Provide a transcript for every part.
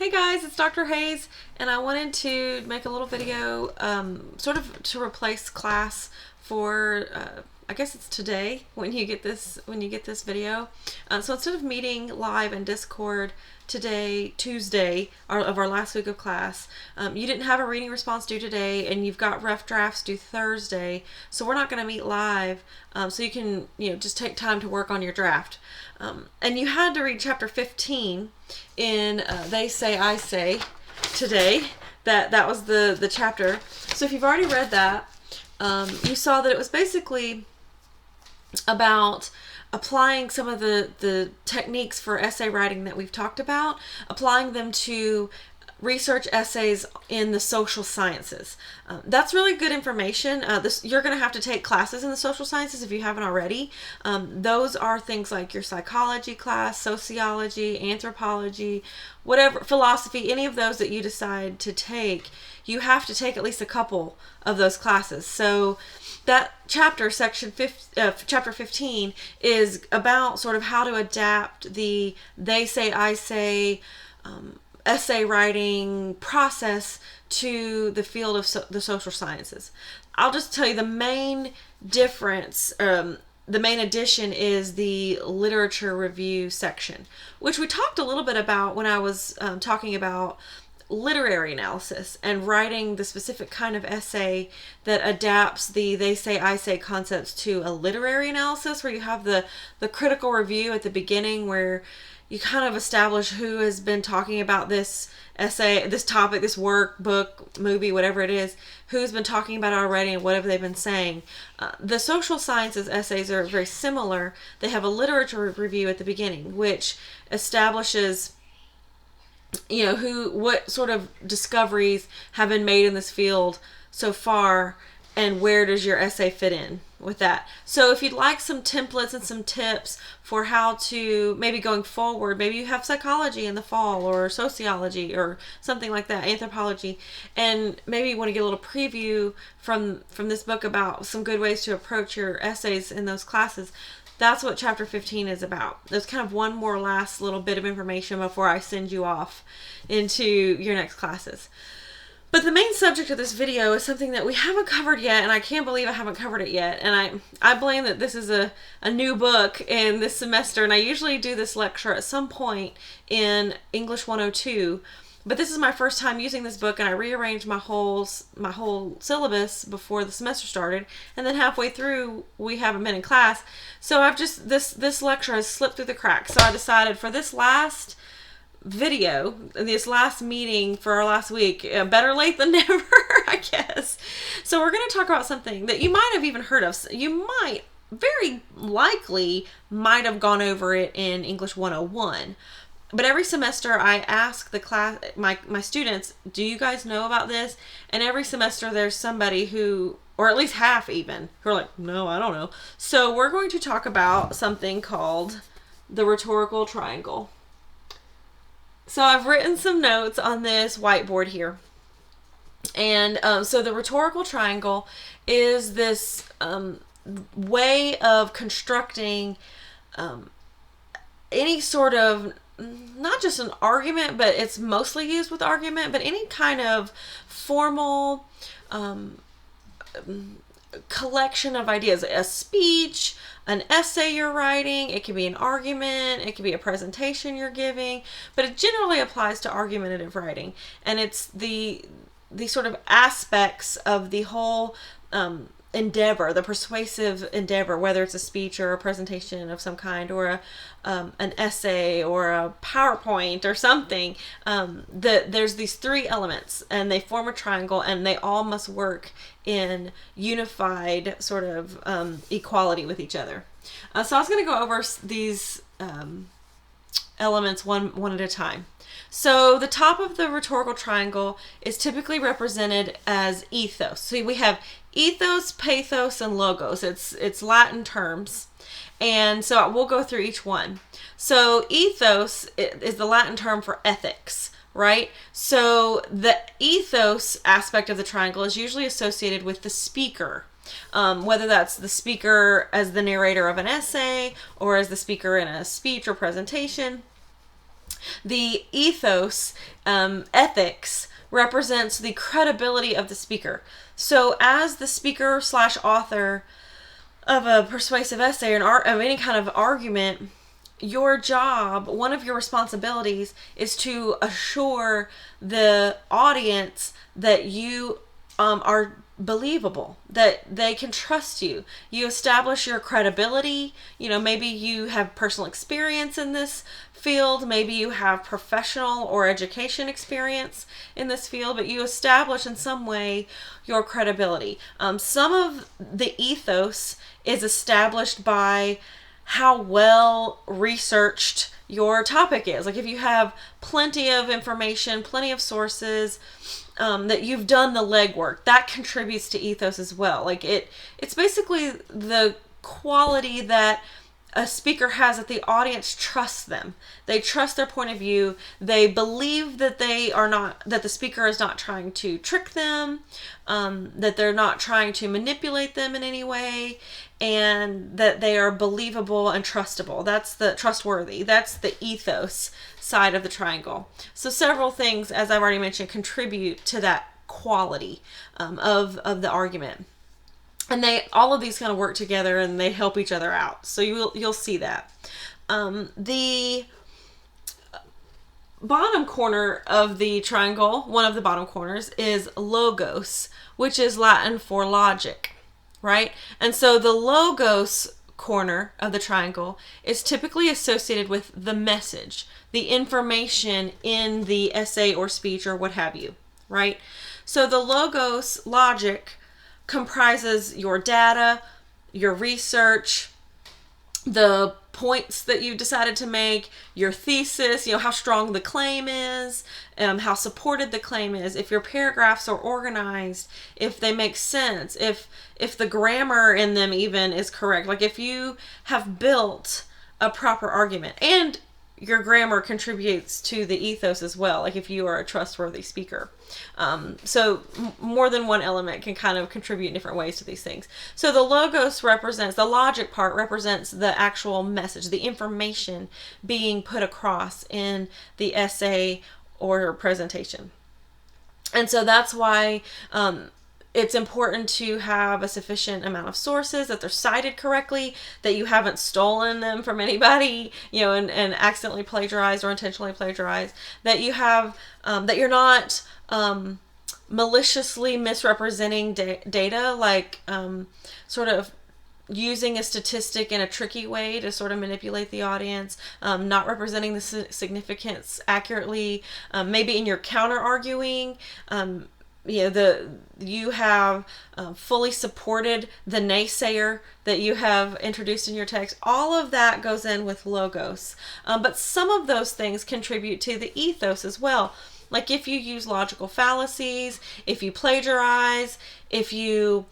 Hey guys, it's Dr. Hayes, and I wanted to make a little video sort of to replace class for I guess it's today when you get this video. So instead of meeting live in Discord today, Tuesday, of our last week of class, you didn't have a reading response due today, and you've got rough drafts due Thursday. So we're not going to meet live, so you can just take time to work on your draft. And you had to read chapter 15 in They Say, I Say today. That was the chapter. So if you've already read that, you saw that it was basically about applying some of the techniques for essay writing that we've talked about, applying them to research essays in the social sciences. That's really good information. You're going to have to take classes in the social sciences if you haven't already. Those are things like your psychology class, sociology, anthropology, whatever, philosophy, any of those that you decide to take. You have to take at least a couple of those classes. So that chapter 15, is about sort of how to adapt the They Say, I Say essay writing process to the field of the social sciences. I'll just tell you the main difference, the main addition is the literature review section, which we talked a little bit about when I was talking about literary analysis and writing the specific kind of essay that adapts the They Say, I Say concepts to a literary analysis, where you have the critical review at the beginning, where you kind of establish who has been talking about this essay, this topic, this work, book, movie, whatever it is, who's been talking about it already and whatever they've been saying. The social sciences essays are very similar. They have a literature review at the beginning, which establishes what sort of discoveries have been made in this field so far, and where does your essay fit in with that. So if you'd like some templates and some tips for how to, maybe going forward, maybe you have psychology in the fall, or sociology, or something like that, anthropology, and maybe you want to get a little preview from this book about some good ways to approach your essays in those classes, that's what chapter 15 is about. There's kind of one more last little bit of information before I send you off into your next classes. But the main subject of this video is something that we haven't covered yet, and I can't believe I haven't covered it yet. And I blame that this is a new book in this semester, and I usually do this lecture at some point in English 102. But this is my first time using this book, and I rearranged my whole syllabus before the semester started, and then halfway through we haven't been in class. So I've just this lecture has slipped through the cracks. So I decided for this last video, this last meeting for our last week, better late than never, I guess. So we're going to talk about something that you might have even heard of. You might, very likely, might have gone over it in English 101. But every semester I ask the class, my students, do you guys know about this? And every semester there's somebody who, or at least half even, who are like, no, I don't know. So we're going to talk about something called the rhetorical triangle. So I've written some notes on this whiteboard here. And so the rhetorical triangle is this way of constructing any sort of, not just an argument, but it's mostly used with argument, but any kind of formal collection of ideas, a speech, an essay you're writing, it can be an argument, it can be a presentation you're giving, but it generally applies to argumentative writing. And it's the sort of aspects of the whole endeavor, the persuasive endeavor, whether it's a speech or a presentation of some kind, or an essay or a PowerPoint or something. There's these three elements, and they form a triangle, and they all must work in unified sort of equality with each other. So I was going to go over these elements one at a time. So the top of the rhetorical triangle is typically represented as ethos. So we have ethos, pathos, and logos. It's Latin terms. And so we'll go through each one. So ethos is the Latin term for ethics, right? So the ethos aspect of the triangle is usually associated with the speaker. Whether that's the speaker as the narrator of an essay, or as the speaker in a speech or presentation. The ethos, ethics, represents the credibility of the speaker. So as the speaker slash author of a persuasive essay or of any kind of argument, your job, one of your responsibilities, is to assure the audience that you are believable, that they can trust you. You establish your credibility. Maybe you have personal experience in this field, maybe you have professional or education experience in this field, but you establish in some way your credibility. Some of the ethos is established by how well researched your topic is. Like if you have plenty of information, plenty of sources, that you've done the legwork, that contributes to ethos as well. Like it's basically the quality that a speaker has, that the audience trusts them. They trust their point of view. They believe that that the speaker is not trying to trick them, that they're not trying to manipulate them in any way, and that they are believable and trustable. That's the trustworthy. That's the ethos side of the triangle. So several things, as I've already mentioned, contribute to that quality of the argument. And all of these kind of work together and they help each other out. So you'll see that. The bottom corner of the triangle, one of the bottom corners, is logos, which is Latin for logic, right? And so the logos corner of the triangle is typically associated with the message, the information in the essay or speech or what have you, right? So the logos, logic, comprises your data, your research, the points that you decided to make, your thesis, how strong the claim is, how supported the claim is, if your paragraphs are organized, if they make sense, if the grammar in them even is correct. Like if you have built a proper argument, and your grammar contributes to the ethos as well, like if you are a trustworthy speaker. So more than one element can kind of contribute in different ways to these things. So the logos the logic part represents the actual message, the information being put across in the essay or presentation. And so that's why it's important to have a sufficient amount of sources, that they're cited correctly, that you haven't stolen them from anybody, and accidentally plagiarized or intentionally plagiarized, that you have, that you're not maliciously misrepresenting data, like sort of using a statistic in a tricky way to sort of manipulate the audience, not representing the significance accurately, maybe in your counter arguing, you have fully supported the naysayer that you have introduced in your text. All of that goes in with logos. But some of those things contribute to the ethos as well. Like if you use logical fallacies, if you plagiarize, if you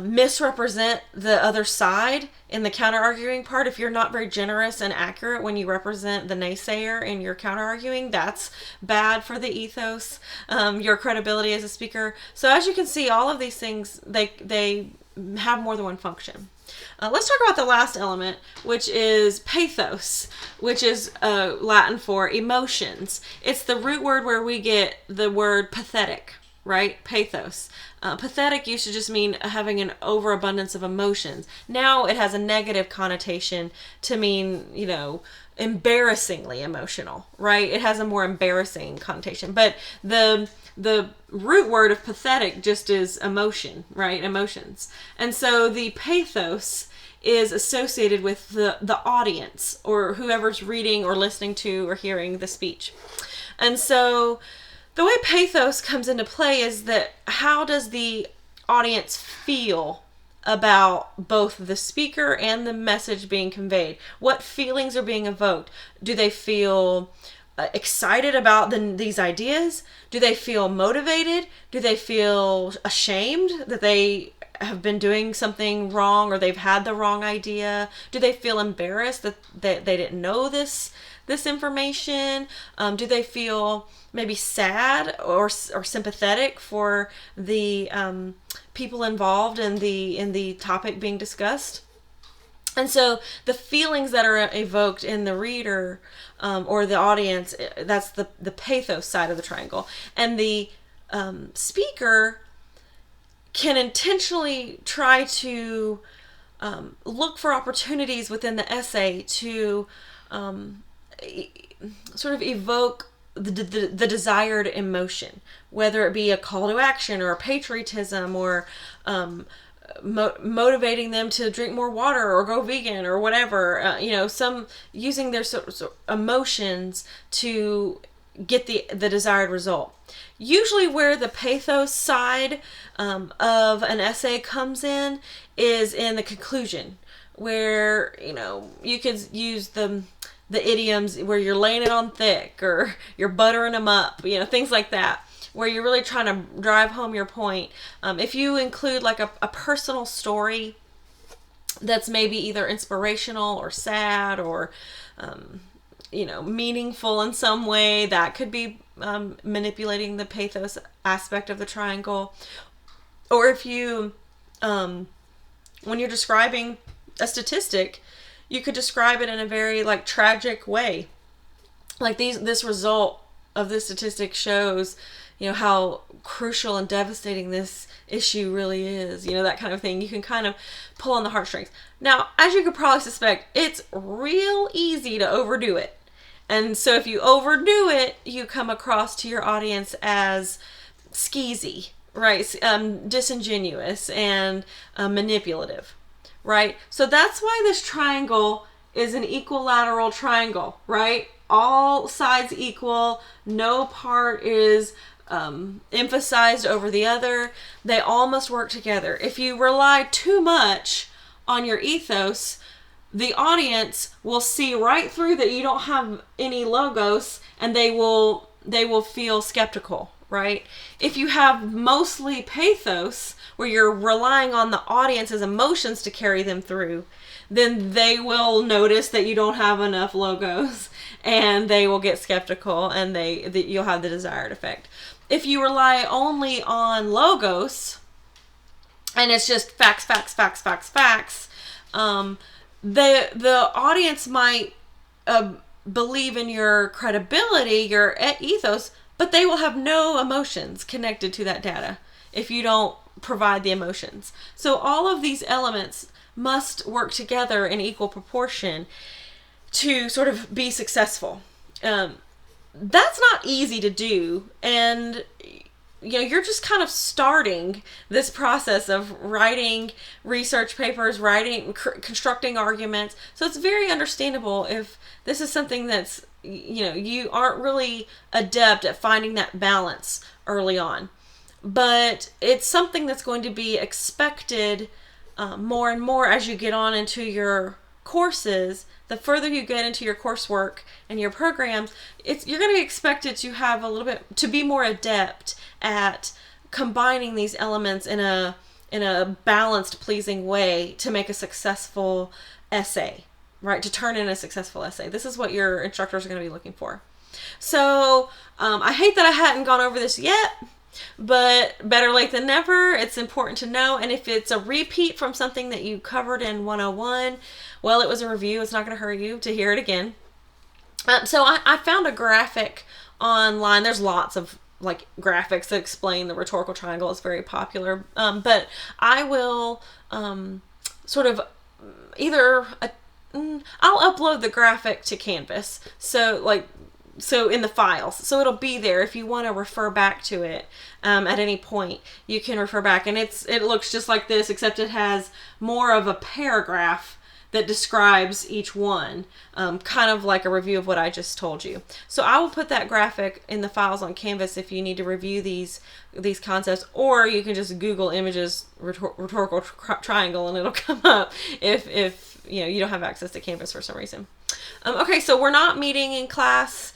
misrepresent the other side in the counter-arguing part, if you're not very generous and accurate when you represent the naysayer in your counter-arguing, that's bad for the ethos, your credibility as a speaker. So as you can see, all of these things, they have more than one function. Let's talk about the last element, which is pathos, which is Latin for emotions. It's the root word where we get the word pathetic, right? Pathos. Pathetic used to just mean having an overabundance of emotions. Now it has a negative connotation to mean, embarrassingly emotional, right? It has a more embarrassing connotation. But the root word of pathetic just is emotion, right? Emotions. And so the pathos is associated with the audience or whoever's reading or listening to or hearing the speech. And so the way pathos comes into play is that how does the audience feel about both the speaker and the message being conveyed? What feelings are being evoked? Do they feel excited about these ideas? Do they feel motivated? Do they feel ashamed that they have been doing something wrong or they've had the wrong idea? Do they feel embarrassed that they didn't know this information? Do they feel maybe sad or sympathetic for the people involved in the topic being discussed? And so the feelings that are evoked in the reader or the audience, that's the pathos side of the triangle. And the speaker can intentionally try to look for opportunities within the essay to sort of evoke the desired emotion, whether it be a call to action or patriotism or motivating them to drink more water or go vegan or whatever, some using their sort of emotions to get the desired result. Usually where the pathos side of an essay comes in is in the conclusion, where you could use the idioms where you're laying it on thick or you're buttering them up, things like that, where you're really trying to drive home your point. If you include like a personal story that's maybe either inspirational or sad or meaningful in some way, that could be manipulating the pathos aspect of the triangle. Or if you when you're describing a statistic, you could describe it in a very like tragic way, like this result of this statistic shows how crucial and devastating this issue really is, that kind of thing. You can kind of pull on the heartstrings. Now, as you could probably suspect, it's real easy to overdo it. And so if you overdo it, you come across to your audience as skeezy, right? Disingenuous and manipulative, right? So that's why this triangle is an equilateral triangle, right? All sides equal, no part is emphasized over the other. They all must work together. If you rely too much on your ethos, the audience will see right through that you don't have any logos, and they will feel skeptical, right? If you have mostly pathos, where you're relying on the audience's emotions to carry them through, then they will notice that you don't have enough logos, and they will get skeptical, and you'll have the desired effect. If you rely only on logos, and it's just facts, the audience might believe in your credibility, your ethos, but they will have no emotions connected to that data if you don't provide the emotions. So all of these elements must work together in equal proportion to sort of be successful. That's not easy to do, and you're just kind of starting this process of writing research papers, constructing arguments. So it's very understandable if this is something that's you aren't really adept at finding that balance early on, but it's something that's going to be expected more and more as you get on into your courses. The further you get into your coursework and your programs, you're going to be expected to have a little bit, to be more adept at combining these elements in a balanced, pleasing way to make a successful essay, right? To turn in a successful essay. This is what your instructors are going to be looking for. So I hate that I hadn't gone over this yet, but better late than never. It's important to know. And if it's a repeat from something that you covered in 101, well, it was a review. It's not going to hurt you to hear it again. So I found a graphic online. There's lots of like graphics that explain the rhetorical triangle. It's very popular. But I will sort of I'll upload the graphic to Canvas. So in the files. So it'll be there if you want to refer back to it at any point. You can refer back, and it looks just like this, except it has more of a paragraph that describes each one, kind of like a review of what I just told you. So I will put that graphic in the files on Canvas if you need to review these concepts, or you can just Google images rhetorical triangle and it'll come up if you don't have access to Canvas for some reason. Okay, so we're not meeting in class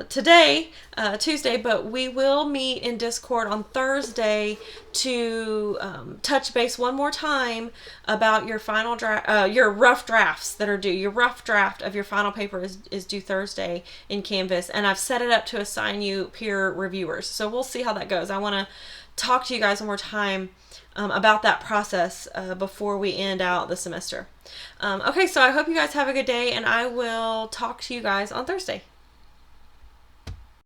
today, Tuesday, but we will meet in Discord on Thursday to touch base one more time about your final draft, your rough drafts that are due. Your rough draft of your final paper is due Thursday in Canvas, and I've set it up to assign you peer reviewers. So we'll see how that goes. I want to talk to you guys one more time about that process before we end out the semester. Okay, so I hope you guys have a good day, and I will talk to you guys on Thursday.